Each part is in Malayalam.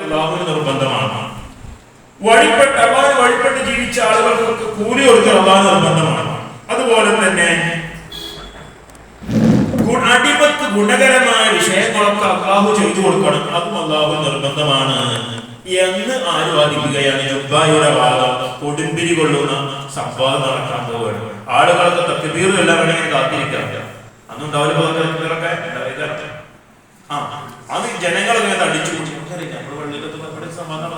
അല്ലാഹുവിന് നിർബന്ധമാണ്. അല്ലാഹുവിന് വഴിപ്പെട്ട് ജീവിച്ച ആളുകൾക്ക് കൂലി കൊടുക്കൽ അല്ലാഹുവിന് നിർബന്ധമാണ്. അതുപോലെ തന്നെ അടിമക്ക് ഗുണകരമായ വിഷയങ്ങളൊക്കെ അല്ലാഹു ചെയ്തു കൊടുക്കണം, അതും അല്ലാഹുവിന് നിർബന്ധമാണ് എന്ന് ആര് വാദിക്കുകയാണ്? ജുബ്ബായുടെ വാദം കൊടുമ്പിരി കൊള്ളുന്ന സംവാദം നടക്കാൻ പോവുകയാണ്. ആളുകൾക്ക് തക്ബീർ എല്ലാം വേണമെങ്കിൽ കാത്തിരിക്കാം. അന്നുണ്ടാവില്ല അത് ജനങ്ങളൊക്കെ അടിച്ചു കൂട്ടി. നമ്മൾ വെള്ളിക്കത്ത് നമ്മുടെ സമാധാനം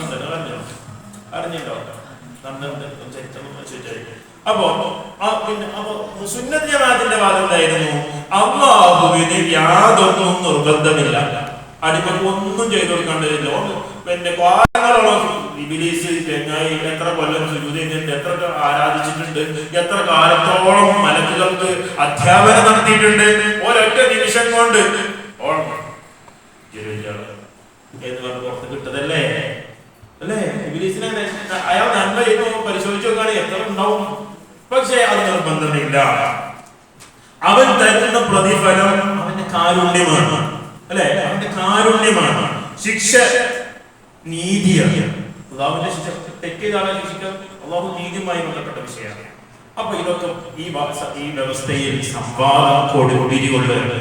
അറിഞ്ഞിട്ടോ? അപ്പോ സുന്നത്ത് ജമാഅത്തിന്റെ വാദം എന്തായിരുന്നു? അല്ലാഹുവിന് യാതൊന്നും നിർബന്ധമില്ല, അടിമക്ക് ഒന്നും ചെയ്തു കൊടുക്കേണ്ടതില്ല. പിന്നെ കാലങ്ങളോളം ഇബ്ലീസ് തെങ്ങായി എത്ര കൊല്ലം സുജൂദ് ചെയ്തിട്ടുണ്ട്, എത്ര ആരാധിച്ചിട്ടുണ്ട്, എത്ര കാലത്തോളം മലക്കുകൾക്ക് അധ്യാപനം നടത്തിയിട്ടുണ്ട്. ഒരൊറ്റ നിമിഷം കൊണ്ട് എന്ന് പറഞ്ഞ് പുറത്ത് കിട്ടതല്ലേ അല്ലേ? ഇബ്ലീസിനെ അയാൾ നന്മ ചെയ്യുന്നു പരിശോധിച്ചു നോക്കുകയാണെങ്കിൽ എത്ര ഉണ്ടാവും. പക്ഷെ അത് നിർബന്ധമില്ല. അവൻ തരുന്ന പ്രതിഫലം അവന്റെ കാരുണ്യമാണ് അല്ലെ? അവന്റെ കാരുണ്യമാണ്. ശിക്ഷ നീതിയാണ്. അള്ളാഹുവിന്റെ ശിക്ഷ തെറ്റിയതാണ് ശിക്ഷിക്കാൻ അള്ളാഹു നീതിയുമായി ബന്ധപ്പെട്ട വിഷയമാണ്. അപ്പൊ ഇതൊക്കെ ഈ വ്യവസ്ഥയിൽ സംവാദം കൊടുപിരികൊള്ളുകയാണ്.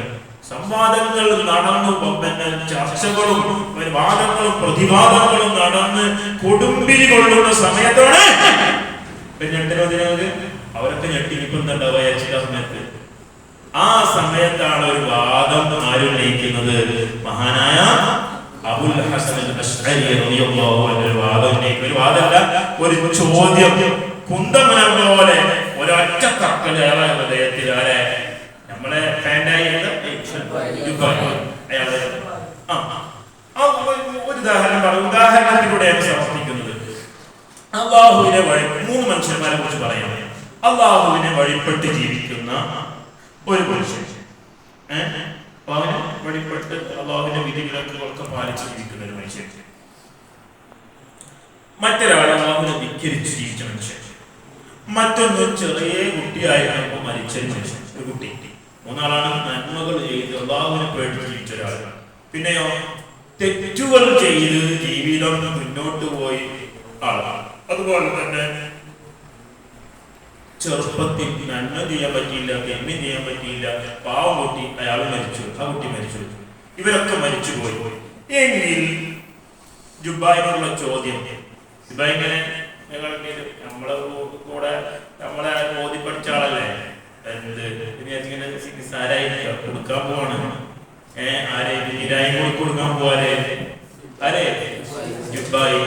സംവാദങ്ങൾ നടന്നു, പിന്നെ ചർച്ചകളും വാദങ്ങളും പ്രതിവാദങ്ങളും നടന്ന് കൊടുമ്പിരി കൊള്ളുന്ന സമയത്താണ് അവരൊക്കെ ഞെട്ടിരിക്കുന്നുണ്ടാവുക ചില സമയത്ത്. ആ സമയത്താണ് ഒരു വാദം ആരുന്നയിക്കുന്നത്? മഹാനായ അബുൽ ഹസൻ അശ്അരി റളിയല്ലാഹു അൻഹു വാദം ഉന്നയിക്കും. ഒരു വാദമല്ല, ഒരു ചോദ്യം. കുന്തമനം പോലെ ഒരൊറ്റ തക്കല് അയാളെ ഹൃദയത്തിൽ ആരെ നമ്മളെ ഫാൻഡായി ഒരു ഉദാഹരണത്തിലൂടെയാണ് സമർപ്പിക്കുന്നത്. അള്ളാഹുവിനെ മൂന്ന് മനുഷ്യന്മാരെ കുറിച്ച് പറയാം. അള്ളാഹുവിനെ വഴിപ്പെട്ട് ജീവിക്കുന്ന ഒരു മനുഷ്യൻ, അവന് വഴിപ്പെട്ട് അള്ളാഹുവിന്റെ വിധിവിലക്കുകളൊക്കെ പാലിച്ച് ജീവിക്കുന്ന ഒരു മനുഷ്യൻ. മറ്റൊരാൾ അള്ളാഹുവിനെ ധിക്കരിച്ച് ജീവിച്ച മനുഷ്യൻ. മറ്റൊന്ന് ചെറിയ കുട്ടിയായിരുന്നപ്പോൾ മരിച്ചൊരു മനുഷ്യൻ, ഒരു കുട്ടി. മൂന്നാളാണ് നന്മകൾ ചെയ്ത് അള്ളാഹുവിനെ പേടിച്ച് ജീവിച്ച ഒരാൾ. പിന്നെയോ തെറ്റുകൾ ചെയ്ത് ജീവിതം മുന്നോട്ട് പോയി ആളാണ്. അതുപോലെ തന്നെ ചെറുപ്പത്തിൽ നന്മ ചെയ്യാൻ പറ്റിയില്ല, കെമ്മി ചെയ്യാൻ പറ്റിയില്ല, പാവം കുട്ടി, അയാൾ മരിച്ചു, ആ കുട്ടി മരിച്ചു. ഇവരൊക്കെ മരിച്ചുപോയി. എങ്കിൽ ജുബ്ബായിനുള്ള ചോദ്യം, ജുബ്ബായിങ്ങനെ നമ്മളെ കൂടെ നമ്മളെ ഓതി പഠിച്ച ആളല്ലേ, എന്ത് ഇങ്ങനെ നിസ്സാരായിരിക്കും കൊടുക്കാൻ പോവാണ്. ആരെ നീരായി കൊടുക്കാൻ പോവാരെ ആരെ ജുബ്ബായി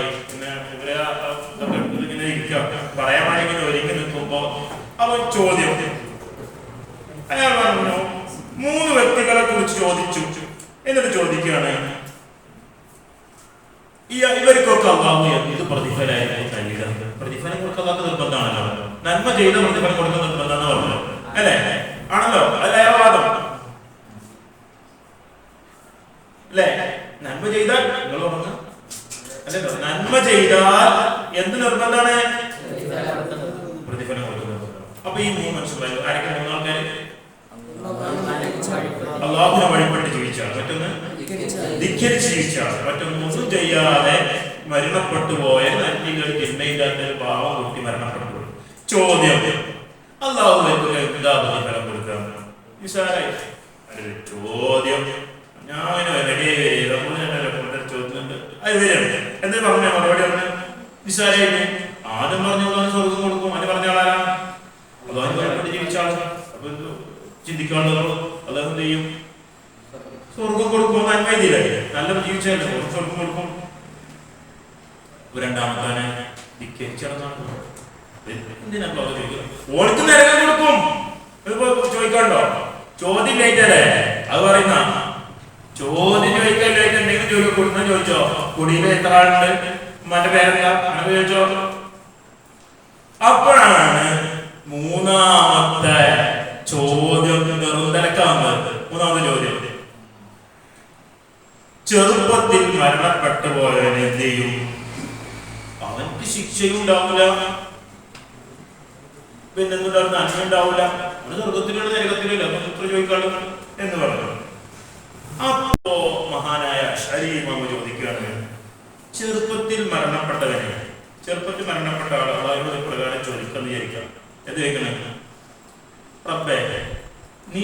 ഇങ്ങനെ ഇരിക്കാം. പറയാൻ വേണ്ടി ഇങ്ങനെ ഒരുങ്ങി നിൽക്കുമ്പോ അവൻ ചോദ്യം, അയാൾ പറഞ്ഞു, മൂന്ന് വ്യക്തികളെ കുറിച്ച് ചോദിച്ചു. എന്നിട്ട് ചോദിക്കുകയാണ്, ഇവർക്കൊക്കെ അള്ളാഹു എന്ത് പ്രതിഫലമായിരുന്നു നൽകുക? പ്രതിഫലം കൊടുക്കുന്നതൊക്കെ നിർബന്ധമാണല്ലോ. നന്മ ചെയ്ത പ്രതിഫലം കൊടുക്കുന്ന നിർബന്ധം എന്ന് പറഞ്ഞു അല്ലേ? ആണല്ലോ, അല്ല വാദം അല്ലേ? നന്മ ചെയ്താൽ നിങ്ങൾ പറഞ്ഞു അല്ലല്ലോ, നന്മ ചെയ്താൽ എന്ത് നിർബന്ധമാണ്? പ്രതിഫലം കൊടുക്കുന്നത്. അപ്പൊ ഈ മൂന്ന് മനുഷ്യന്മാർ ആരൊക്കെ? മൂന്നാൾക്കാര് അള്ളാഹുവിനെ വഴിപ്പെട്ട് ജീവിച്ചാൽ, മറ്റൊന്ന് ധിക്കരിച്ച് ജീവിച്ചാൽ, മറ്റൊന്ന് ഒന്നും ചെയ്യാതെ മരണപ്പെട്ടു പോയ നന്ദികൾ തിന്മയില്ലാത്ത ഒരു പാവം കുട്ടി മരണപ്പെട്ടു. ചോദ്യം, അള്ളാഹുവിലേക്ക് എന്താ പ്രതിഫലം കൊടുക്കുക? നിസ്സാരായി ചോദ്യം. ഞാൻ ചോദ്യമുണ്ട്, അത് വരും എന്ന് പറഞ്ഞ മറുപടി പറഞ്ഞു നിസ്സാരായിട്ട്. ആദ്യം പറഞ്ഞു സ്വർഗം കൊടുക്കും, അതിന് പറഞ്ഞ ആളാണ് അള്ളാഹു വഴിപ്പെട്ട് ജീവിച്ച ആളാണ്. അപ്പൊ ചിന്തിക്കാനുള്ളതോ അള്ളാഹു എന്ത് ചെയ്യും? സ്വർഗം കൊടുക്കും. നന്മ ചെയ്തില്ലേ? നല്ല ജീവിച്ചല്ലേ, സ്വർഗം കൊടുക്കും. രണ്ടാമത്തെ ധിക്കരിച്ചടന്നാണ്. ഓൾക്ക് നരകം കൊടുക്കും. ചോദിക്കാണ്ടോ? ചോദ്യം ലേറ്റല്ലേ അത് പറയുന്ന ചോദ്യം ചോദിക്കാൻ ലേറ്റ്. എന്തെങ്കിലും ജോലി കൊടുക്കുന്ന ചോദിച്ചോ? കുടിയിൽ എത്ര ആളുണ്ട്, മറ്റേ പേരെന്താ അങ്ങനെ ചോദിച്ചോ? അപ്പോഴാണ് മൂന്നാമത്തെ ചോദ്യം നിർന്തലക്കാവുന്നത്. മൂന്നാമത്തെ ചോദ്യം, ചെറുപ്പത്തിൽ മരണപ്പെട്ടു പോയവൻ എന്ത് ചെയ്യും? അവൻക്ക് ശിക്ഷയും ഉണ്ടാവില്ല, പിന്നെന്തുണ്ടാവും? നന്മ ഉണ്ടാവില്ല. അവന് സ്വർഗത്തിലുള്ള നരകത്തിലല്ല എത്ര ചോദിക്കാളൂ എന്ന് പറഞ്ഞു. അപ്പോ മഹാനായ അശ്അരി ഇമാം ചോദിക്കുകയാണ്, ചെറുപ്പത്തിൽ മരണപ്പെട്ട ആൾ അള്ളാഹുവിനോട് പ്രകാരം ചോദിക്കാന്ന് വിചാരിക്കാം. എന്ത് ചോദിക്കണേ? റബ്ബേ, നീ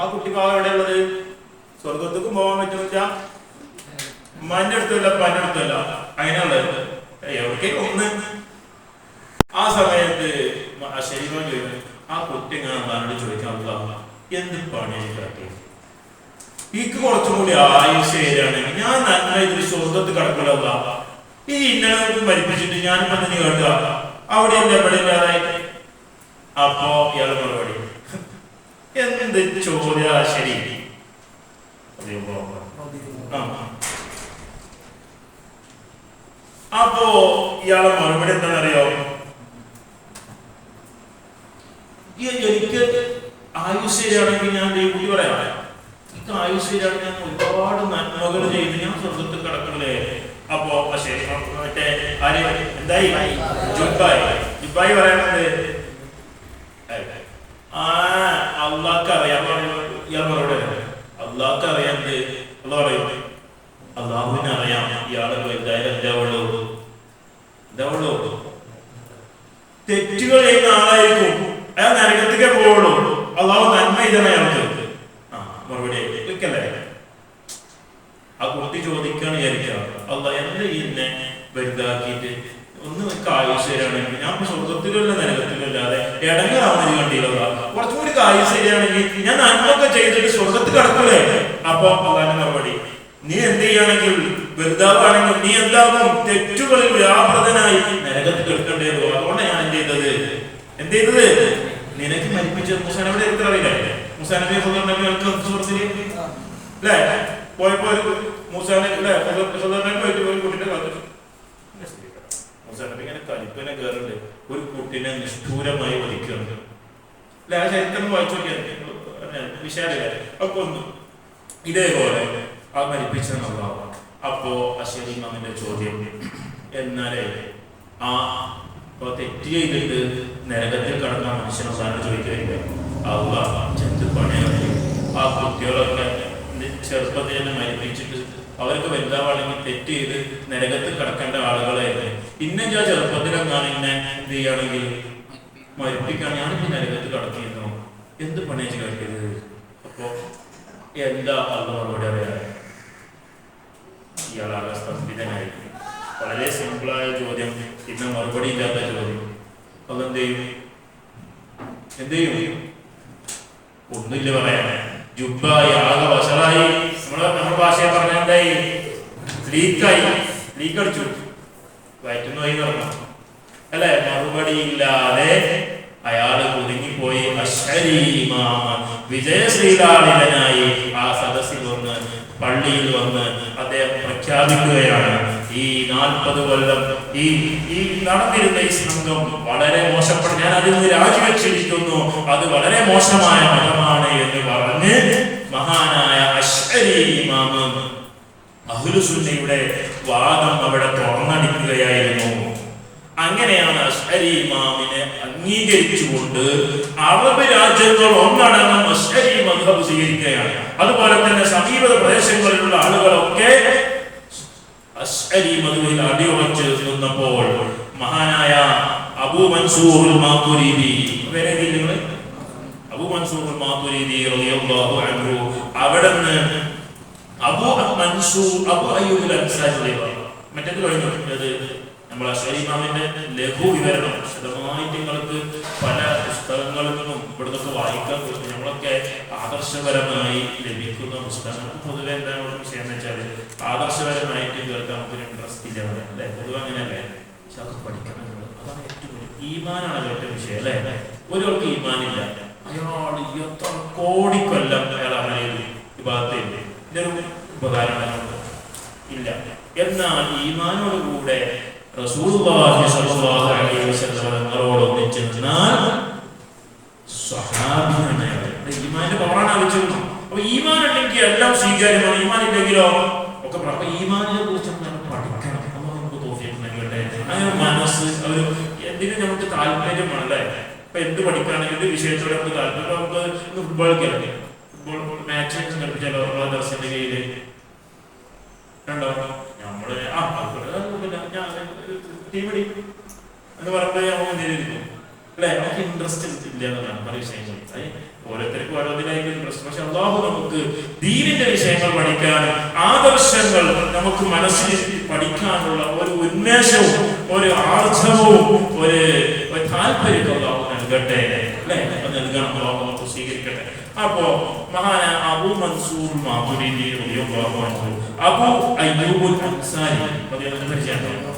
ആ കുട്ടി പാവം എവിടെയുള്ളത്? സ്വർഗത്തേക്കും പോകാൻ പറ്റുന്നില്ല, ഉമ്മാന്റെ അടുത്തല്ല ഉപ്പാന്റെ അടുത്തല്ല, അങ്ങനെയുള്ളത് എവിടേക്കും ഒന്ന്. ആ സമയത്ത് ശരീരം ചോദിക്കും, ആ കുട്ടി ഞാൻ അള്ളാഹിനോട് ചോദിക്കാൻ, എന്ത് പണിയായി കാട്ടിയത്? ഈക്ക് കുറച്ചും കൂടി ആയുസ് ഏരിയാണെങ്കിൽ ഞാൻ നന്മ ഇതിൽ സ്വർഗത്ത് കിടക്കില്ല, ഈ ഇന്നലെ മരിപ്പിച്ചിട്ട് ഞാനിപ്പോ നീ കേട്ടുക അവിടെ എന്റെ എവിടെ ഇല്ലാതായിട്ട്. അപ്പോ ഇയാള് മറുപടി, എന്ത് ചോദ്യ ശരി. അപ്പോ ഇയാളെ മറുപടി എന്താണെന്നറിയോ? എനിക്ക് ആയുഷ്യാണെങ്കിൽ ഞാൻ കുട്ടി പറയാം, എനിക്ക് ആയുഷ്യാണെങ്കിൽ ഞാൻ ഒരുപാട് നന്മകൾ ചെയ്ത് ഞാൻ സ്വർഗത്തിൽ കിടക്കണല്ലേ. അപ്പോ പക്ഷേ മറ്റേ ആര് എന്തായി ജുബായി പറയണത്, അള്ളാഹ്ക്ക് അറിയാൻ ഇയാൾ മറുപടി അള്ളാഹ്ക്ക് അറിയാണ്ട് അള്ള പറയും, അള്ളാഹുവിനെ അറിയാം ഇയാള് എന്തായാലും എന്താവുള്ളൂ തെറ്റുകൾ ചെയ്യുന്ന ആളായിരിക്കും, അയാൾ നരകത്തേക്കേ പോവുള്ളൂ. അള്ളാഹു നന്മ ഇതാണ് അയാൾക്ക്. മറുപടി ക്ലിക്കല്ലേ? ആ കുട്ടി ചോദിക്കാണ് വിചാരിക്കുക, അള്ളാഹ് എന്നെ ഇന്നെ വലുതാക്കിയിട്ട് ഒന്ന് ആയുഷ്യാണെങ്കിൽ ഞാൻ സ്വർഗത്തിലല്ല നരകത്തിലല്ലാതെ ഇടങ്ങാവുന്നത് കണ്ടില്ല. കുറച്ചും കൂടി ആയുഷ്യാണെങ്കിൽ ഞാൻ നന്മൊക്കെ ചെയ്തിട്ട് സ്വർഗത്തിൽ കിടക്കൂലേ. അപ്പൊ അള്ളാന്റെ മറുപടി, നീ എന്ത് ചെയ്യണമെങ്കിൽ വലുതാവാണെങ്കിൽ നീ എന്താകും? തെറ്റുകളിൽ വ്യാപൃതനായി നരകത്തിൽ കിടക്കേണ്ടി വരും. അതുകൊണ്ട് ഞാൻ എന്ത് ചെയ്തത് നിനക്ക് മരിപ്പിച്ചത് മുസാനബിയുടെ എത്ര അറിയില്ലേ? മുസാനബി അല്ലേ പോയപ്പോ ഒരു കുട്ടിന്റെ കാലത്ത് മുസാനബി ഇങ്ങനെ കലിപ്പിനെ കയറുണ്ട്, ഒരു കുട്ടിനെ നിഷ്ഠൂരമായി വധിക്കുന്നുണ്ട് അല്ലെ. ആ ചരിത്രം വായിച്ചു നോക്കിയാൽ വിശാലല്ലേ. അപ്പൊ ഇതേപോലെ ആ മരിപ്പിച്ചെന്നുള്ളതാണ്. അപ്പോ അശ്വരി ഇമാമിന്റെ ചോദ്യം, എന്നാലേ ആ തെറ്റ് ചെയ്തിട്ട് നരകത്തിൽ കടന്ന മനുഷ്യനോടാണ് ചോദിക്കുക, ചെന്ത് പണിയാണ് ആ കുട്ടികളൊക്കെ ചെറുപ്പത്തിൽ തന്നെ മരിപ്പിച്ചിട്ട് അവർക്ക് വലുതാവാണെങ്കിൽ തെറ്റ് ചെയ്ത് നരകത്തിൽ കിടക്കേണ്ട ആളുകളെ പിന്നെ ഞാൻ ചെറുപ്പത്തിലെങ്ങാണ് ഇന്നെ എന്ത് ചെയ്യുകയാണെങ്കിൽ മരിപ്പിക്കുകയാണ്, ഞാനിപ്പോ നരകത്തിൽ കിടക്കുന്നു, എന്ത് പണിയാച്ച് കഴിക്കരുത്. അപ്പോ എന്താ അള്ള മറുപടി അറിയാം? ഇയാളാകെ സ്തംഭിതനായി. വളരെ സിമ്പിളായ ചോദ്യം, ഇന്ന് മറുപടി ഇല്ലാത്ത ചോദ്യം. അതെന്ത് ചെയ്യും? ഒന്നുമില്ല പറയാൻ. ജുബായി ആകെ വശലായി. നമ്മുടെ ഭാഷയെ പറഞ്ഞ എന്തായി? ലീക്കടിച്ചു, വയറ്റുന്നോയി പറഞ്ഞു അല്ലെ. മറുപടി ഇല്ലാതെ അയാള് കുടുങ്ങിപ്പോയി. അശ്വരി ഇമാം വിജയശ്രീലാളിതനായി ആ സദസ്സിൽ വന്ന്, പള്ളിയിൽ വന്ന് അദ്ദേഹം പ്രഖ്യാപിക്കുകയാണ്, ഈ 40 കൊല്ലം ഈ നടന്നിരുന്ന ഈ സംഘം വളരെ മോശപ്പെട്ട, ഞാൻ അതിൽ നിന്ന് രാജിവെച്ചിരിക്കുന്നു, അത് വളരെ മോശമായ മതമാണ് എന്ന് പറഞ്ഞ് മഹാനായ അശ്വരി ഇമാം അഹ്ലുസുന്നയുടെ വാദം അവിടെ തുറന്നടിക്കുകയായിരുന്നു. അങ്ങനെയാണ് അശ്വരി ഇമാമിനെ അംഗീകരിച്ചുകൊണ്ട് അറബ് രാജ്യങ്ങൾ ഒന്നടങ്കം അശ്വരി മദ്ഹബ് സ്വീകരിക്കുകയാണ്. അതുപോലെ തന്നെ സമീപ പ്രദേശങ്ങളിലുള്ള ആളുകളൊക്കെ അശ്വരി മദ്ഹബിൽ അടിയുറച്ച് നിന്നപ്പോൾ മഹാനായ അബൂ മൻസൂർ മാതുരീദി റളിയല്ലാഹു അൻഹു അവിടുന്ന് അബൂ അയ്യൂബ് അൻസാരി മറ്റേത് കഴിഞ്ഞു. നമ്മൾ അശ്വരി ഇമാമിന്റെ ലഘു വിവരണം വിശദമായിട്ട് നിങ്ങൾക്ക് പല പുസ്തകങ്ങളിൽ നിന്നും ഇവിടുന്നൊക്കെ വായിക്കാൻ പറ്റും. നമ്മളൊക്കെ ആദർശപരമായി ലഭിക്കുന്ന പുസ്തകങ്ങൾ പൊതുവെ എന്താണ് വിഷയം എന്ന് വെച്ചാൽ ആദർശപരമായിട്ട് കേൾക്കാൻ നമുക്കൊരു ഇൻട്രസ്റ്റ് ഇല്ല അല്ലെ, പൊതുവെ അങ്ങനെയല്ലേ. പക്ഷെ അത് പഠിക്കണം, അതാണ് ഏറ്റവും ഈമാനാണ് ഏറ്റവും വിഷയം അല്ലെ. ഒരാൾക്ക് ഈമാനില്ല, അയാൾ എത്ര കോടിക്കൊല്ലം അയാൾ അങ്ങനെ വിഭാഗത്തില്ല, ഇതൊരു ഉപകാരം ഇല്ല. എന്നാൽ ഈമാനോടുകൂടെ റസൂലുള്ളാഹി സ്വല്ലല്ലാഹു അലൈഹി വസല്ലം തങ്ങളോടൊന്നിച്ച് നിന്നാൽ സ്വഹാബിയാണ്. ഈമാന്റെ പവറാണ് ആവശ്യം. അപ്പൊ ഈമാൻ ഉണ്ടെങ്കിൽ എല്ലാം സ്വീകാര്യമാണ്, ഈമാൻ ഇല്ലെങ്കിലോ ഒക്കെ. അപ്പൊ ഈമാനിനെ കുറിച്ച് നമ്മൾ പഠിക്കണം. അല്ലാഹു നമുക്ക് തൗഫീഖ് നൽകട്ടെ. അങ്ങനെ മനസ്സ് ഒരു എന്തിനും നമുക്ക് താല്പര്യമാണല്ലേ. ഇപ്പൊ എന്ത് പഠിക്കുകയാണെങ്കിൽ എന്ത് വിഷയത്തോടെ നമുക്ക് താല്പര്യം. നമുക്ക് ഫുട്ബോൾ കളിക്കാം, ഫുട്ബോൾ മാച്ച് കളിപ്പിച്ചാലോ ദർശന്റെ കയ്യില് ഉണ്ടോ? നമ്മള് ടീമടി എന്ന് പറയുമ്പോൾ നമുക്ക് എന്തെങ്കിലും അല്ലെ, നമുക്ക് ഇൻട്രസ്റ്റ് ഇല്ല എന്നതാണ് പല വിഷയങ്ങൾ. ഓരോരുത്തർക്കും ഓരോന്നിനായിട്ട് ഇൻട്രസ്റ്റ്. പക്ഷെ അള്ളാഹു നമുക്ക് ദീനിന്റെ വിഷയങ്ങൾ പഠിക്കാനും ആദർശങ്ങൾ നമുക്ക് മനസ്സിൽ പഠിക്കാനുള്ള ഒരു ഉന്മേഷവും ഒരു ആർജവവും ഒരു താല്പര്യം അള്ളാഹു നൽകട്ടെ, അല്ലെ, നൽകണം. അള്ളാഹു നമുക്ക് സ്വീകരിക്കട്ടെ. അപ്പോ മഹാനായ അബൂ മൻസൂർ മാതുരിദി റളിയല്ലാഹു അൻഹു, അബൂ അയ്യൂബുൽ അൻസാരി പരിചയമാണ്.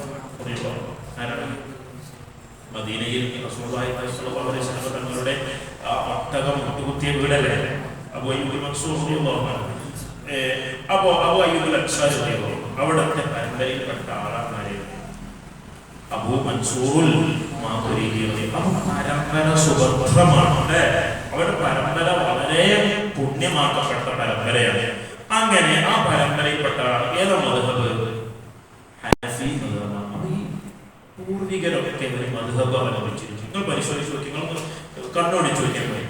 മദീനയിൽ റസൂലുള്ളാഹി സ്വല്ലല്ലാഹു അലൈഹി വസല്ലം തങ്ങളുടെ ഒട്ടകം മുട്ടുകുത്തിയ വീടല്ലേ അബൂ അയ്യൂബുൽ മൻസൂർ റളിയല്ലാഹു അൻഹു. അപ്പോ അബൂ അയ്യൂബുൽ അൻസാരി റളിയല്ലാഹു അവിടുത്തെ പരമ്പരയിൽപ്പെട്ട ആളാണ് അബൂ മൻസൂറുൽ മാതുരിദി. അപ്പൊ പരമ്പര സുഭദ്രമാണ്, അവരുടെ പരമ്പര വളരെ പുണ്യമാക്കപ്പെട്ട പരമ്പരയാണ്. അങ്ങനെ ആ പരമ്പരയിൽപ്പെട്ട ഏതാ മദ്ഹബ്? ഹനഫി മദ്ഹബാണ്. പൂർവികരൊക്കെ ഒരു മദ്ഹബ് അവലംബിച്ചിരിക്കും. നിങ്ങൾ പരിശോധിച്ച് നോക്കി, നിങ്ങൾ കണ്ണോടിച്ച് നോക്കിയാൽ മതി.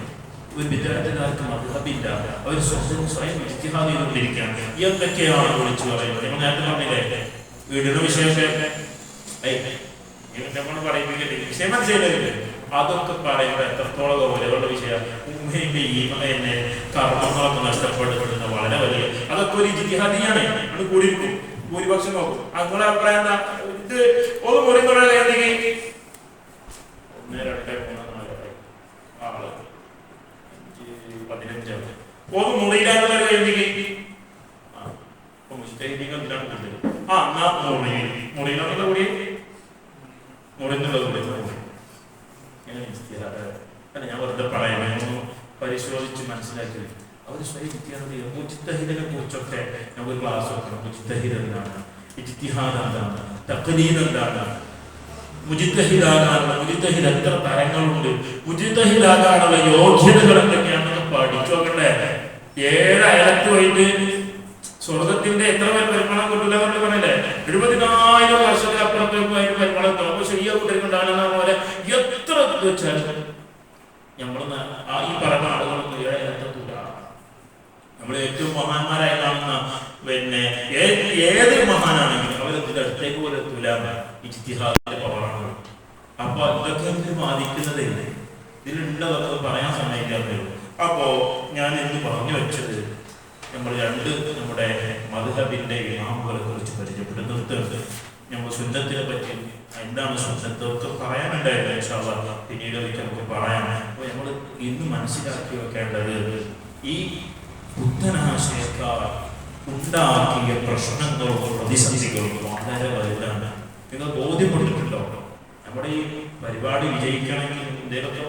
ഒരു വിദ്യാർത്ഥികാർക്ക് മദ്ഹബില്ല, അവർ സ്വയം ഇജ്തിഹാദ് ചെയ്തുകൊണ്ടിരിക്കുകയാണ്. എന്തൊക്കെയാണ് വിളിച്ചു പറയുന്നത്? നിങ്ങൾ നേരത്തെ പറഞ്ഞില്ലേ വീടിന്റെ വിഷയമൊക്കെ നമ്മൾ പറയുന്നില്ലേ, വിഷയം മനസ്സിലായില്ലേ? അതൊക്കെ പറയുമ്പോൾ എത്രത്തോളം ഗൗരവമുള്ള വിഷയം. ഉമ്മയുടെ ഈ കർമ്മങ്ങളൊക്കെ നഷ്ടപ്പെടുന്ന വളരെ വലിയ, അതൊക്കെ ഒരു ഇജ്തിഹാദിയാണ്. അത് കൂടിയിരിക്കും, ഭൂരിപക്ഷം നോക്കും. അങ്ങനെ അഭിപ്രായം എന്താ? ഇത് ഒന്ന് മുറിഞ്ഞ 1 2 3 4 5 15 ഒന്ന് മുറിയില്ലാന്നുള്ള മുറിയിലുള്ള കൂടി മുറിഞ്ഞുള്ളത് ഞാൻ വെറുതെ പറയുന്നു, പരിശോധിച്ച് മനസ്സിലാക്കി. അവർ സ്വയം വിദ്യാർത്ഥികൾ മുജ്തഹിദിനെ കുറിച്ചൊക്കെ നമുക്ക് ക്ലാസ് വെക്കണം. മുജ്തഹിദ് എന്താണ്, ഇജ്തിഹാദ് എന്താണ്, തഖ്ലീദ് എന്താണ്, മുജ്തഹിദാകാനുള്ള മുജ്തഹിദ് എത്ര തരങ്ങളുണ്ട്, മുജ്തഹിദാകാനുള്ള യോഗ്യതകൾ എന്തൊക്കെയാണെന്ന് പഠിച്ചു നോക്കണ്ടേ. 7 അയലത്ത് പോയിട്ട് സ്വർഗത്തിന്റെ എത്ര പേർ പരിമളം കിട്ടില്ല എന്ന് പറഞ്ഞല്ലേ? 70,000 വർഷത്തിനപ്പുറത്തേക്ക് അതിന് പരിമളം എത്തണം. ശരിയാ കുട്ടികളുണ്ടാകുന്ന പോലെ എത്ര വെച്ചാൽ നമ്മൾ ഈ പറഞ്ഞ ആളുകളൊന്നും 7 അയലത്തെത്തൂല. നമ്മൾ ഏറ്റവും മഹാന്മാരായി കാണുന്ന ഏത് മഹാനാണെങ്കിലും അവരതിന്റെ അടുത്തേക്ക് പോലെ എത്തൂല. ഇജ്തിഹാദിന്റെ പവറാണ്. അപ്പൊ ഇതൊക്കെ ബാധിക്കുന്നതേ ഇതിലുണ്ടതൊക്കെ പറയാൻ സമയത്തേ. അപ്പോ ഞാൻ ഇന്ന് പറഞ്ഞു വെച്ചത് നമ്മൾ നമ്മുടെ മദ്ഹബിന്റെ ഇമാമുകളെ കുറിച്ച് പരിചയപ്പെടുന്നുണ്ട്. നമ്മൾ സുന്നത്തിനെ പറ്റി എന്താണ് സുന്നത്തൊക്കെ പറയാനുണ്ടായിരുന്നു. ഇൻഷാ അല്ലാഹ് പിന്നീട് നമുക്ക് പറയാം. അപ്പോൾ നമ്മൾ ഇന്ന് മനസ്സിലാക്കി വെക്കേണ്ടത് ഈ പുത്തനാശയക്കാർ ഉണ്ടാക്കിയ പ്രശ്നങ്ങളും പ്രതിസന്ധികളും വളരെ വലുതാണ്. നിങ്ങൾ ബോധ്യപ്പെട്ടിട്ടുണ്ടോ? നമ്മുടെ ഈ പരിപാടി വിജയിക്കണമെങ്കിൽ എന്തെങ്കിലുമൊക്കെ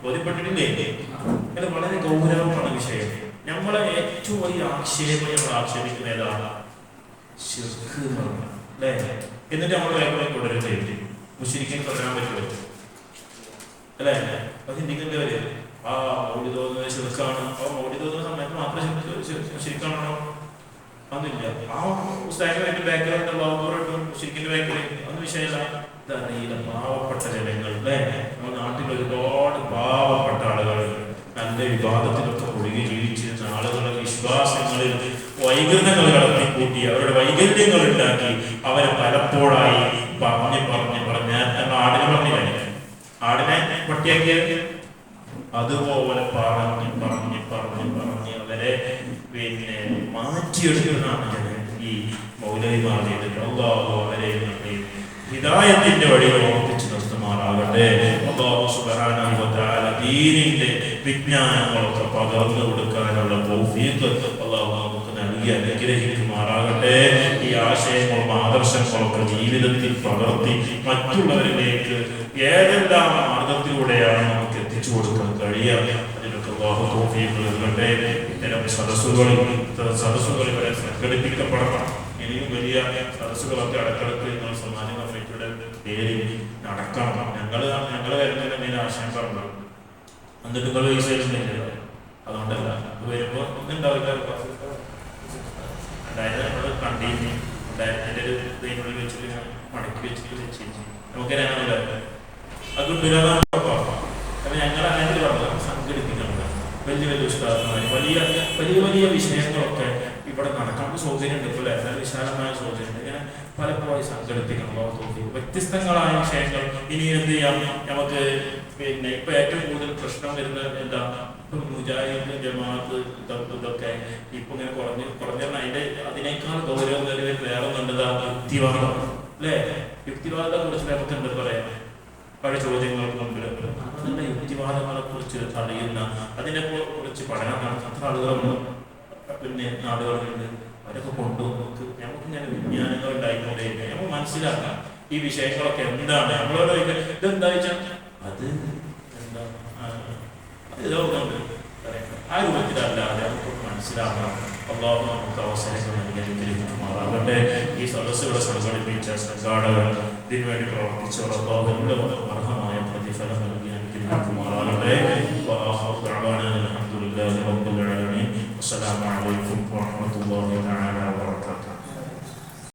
ബോധ്യപ്പെട്ടിട്ടില്ലേ? അത് വളരെ ഗൗരവമാണ് വിഷയം. നമ്മളെ ഏറ്റവും വലിയ ആക്ഷേപം നമ്മൾ ആക്ഷേപിക്കുന്ന ഏതാണ്? ശിർക്ക് അല്ലേ? എന്നിട്ട് നമ്മൾ വേഗം തുടരുകയും മുശ്രിക്കിനെ തുടരാൻ പറ്റുമോ? അല്ലേ? അത് ചിന്തിക്കേണ്ടി വരും. മൗലി തോന്നുന്നത് ശിർക്കാണ്. മൗലി തോന്നുന്ന സമയത്ത് മാത്രം ശിർക്കാണോ? അതൊന്നുമില്ല. ഉസ്താദിന്റെ ബാക്കിലുള്ള മുശ്രിക്കിന്റെ ബാക്കിൽ അതൊന്നും വിഷയമല്ല. ഇതറിയില്ല. പാവപ്പെട്ട ജനങ്ങൾ അല്ലേ? നമ്മുടെ നാട്ടിൽ ഒരുപാട് പാവപ്പെട്ട ആളുകൾ നല്ല വിവാദത്തിലൊക്കെ ഒഴുകി ജീവിച്ചിരുന്ന ആളുകളുടെ വിശ്വാസങ്ങളിൽ വൈകൃതങ്ങൾ കടത്തിക്കൂട്ടി അവരുടെ വൈകല്യങ്ങൾ ഉണ്ടാക്കി അവരെ പലപ്പോഴായി പറഞ്ഞ് ആടിനെ പറഞ്ഞില്ല, ആടിനെ പട്ടിയാക്കിയത് അതുപോലെ പറഞ്ഞ് അവരെ മാറ്റിയെടുക്കുന്നതാണ് ഈ മൗലവിമാർ ചെയ്തിട്ട്. അല്ലാഹു അവരെ ഹിദായത്തിന്റെ വഴികൾ ഓർപ്പിച്ച് നിർത്തുമാറാകട്ടെ. അല്ലാഹു സുബ്ഹാനഹു വ തആല ദീനിന്റെ വിജ്ഞാനങ്ങളൊക്കെ പകർന്നു കൊടുക്കാനുള്ള തൗഫീഖ് അല്ലാഹു നമുക്ക് നൽകി അനുഗ്രഹിക്കുമാറാകട്ടെ. ഈ ആശയങ്ങളും ആദർശങ്ങളൊക്കെ ജീവിതത്തിൽ പകർത്തി മറ്റുള്ളവരിലേക്ക് ഏതെല്ലാം മാർഗത്തിലൂടെയാണ് നമുക്ക് എത്തിച്ചു കൊടുക്കാൻ കഴിയുക, അതിനൊക്കെ അല്ലാഹു തൗഫീഖ് നൽകട്ടെ. ഇത്തരം സദസ്സുകളിൽ വരെ സംഘടിപ്പിക്കപ്പെടണം. ഇനിയും വലിയ സദസ്സുകളൊക്കെ അടുത്തടുത്ത് നിങ്ങൾ സമാജ കമ്മിറ്റിയുടെ പേരിൽ നടക്കണം. ഞങ്ങൾ വരുന്നതിന് ആശയം പറഞ്ഞു. എന്നിട്ട് നിങ്ങൾ വിശേഷിക്കുന്നില്ല. അതുകൊണ്ടല്ല വരുമ്പോൾ ഒന്നുണ്ടാവില്ല. അതായത് നമ്മൾ കണ്ടിന്യൂ അതിൻ്റെ ഒരു ഇതിനുള്ളിൽ വെച്ചിട്ട് മടക്കി വെച്ചിട്ട് വെച്ച് നമുക്കറിയാമല്ലോ അത് കിട്ടില്ല. അപ്പം ഞങ്ങൾ അങ്ങനെ പറഞ്ഞു സംഘടിപ്പിക്കണം. വലിയ ഉസ്താദന്മാർ വലിയ വിഷയങ്ങളൊക്കെ ഇവിടെ നടക്കാൻ സൗകര്യമുണ്ട്. ഇപ്പോൾ നല്ല വിശാലമായ സൗകര്യമുണ്ട്. ഇങ്ങനെ പലപ്പോഴായി സംഘടിപ്പിക്കണം. വ്യത്യസ്തങ്ങളായ വിഷയങ്ങൾ ഇനി എന്ത് ചെയ്യാം നമുക്ക്. പിന്നെ ഇപ്പൊ ഏറ്റവും കൂടുതൽ പ്രശ്നം വരുന്ന എന്താ, മുജാഹിദ് ജമാഅത്ത് ഇതൊക്കെ ഇപ്പൊ ഇങ്ങനെ കുറഞ്ഞ അതിനേക്കാൾ ഗൗരവം വേറെ ഒന്നുണ്ടതാ യുക്തിവാദം അല്ലെ. യുക്തിവാദത്തെ കുറിച്ച് നമുക്ക് എന്താ പറയാ, പല ചോദ്യങ്ങൾക്ക് മുമ്പിൽ അതിന്റെ യുക്തിവാദങ്ങളെ കുറിച്ച് അറിയുന്ന, അതിനെ കുറിച്ച് പഠനം നടത്തുന്ന ആളുകളുണ്ട്, പിന്നെ നാടുകളുണ്ട്. അവരൊക്കെ കൊണ്ടുവന്ന് നമുക്ക് ഇങ്ങനെ വിജ്ഞാനങ്ങൾ ഉണ്ടായിക്കൊണ്ടേ നമുക്ക് മനസ്സിലാക്കാം ഈ വിഷയങ്ങളൊക്കെ എന്താണ്. നമ്മളോട് ഇതെന്താ വെച്ചാൽ അത് എന്താ ഇതുണ്ട് ആ രൂപത്തിലല്ലാതെ നമുക്ക് മനസ്സിലാക്കണം. അല്ലാഹു നമുക്ക് അവസരങ്ങൾ അനുഗ്രഹിക്കുമാറാകട്ടെ. ഈ സദസ്സുകളെ സംഘടിപ്പിച്ച സംഘാടകർ, ഇതിനുവേണ്ടി പ്രവർത്തിച്ചവർ അല്ലാഹുവിന്റെ അർഹമായ പ്രതിഫലം നൽകി അനുഗ്രഹിക്കുമാറാകട്ടെ. അൽഹംദുലില്ലാഹി റബ്ബിൽ ആലമീൻ. അസ്സലാമു അലൈക്കും.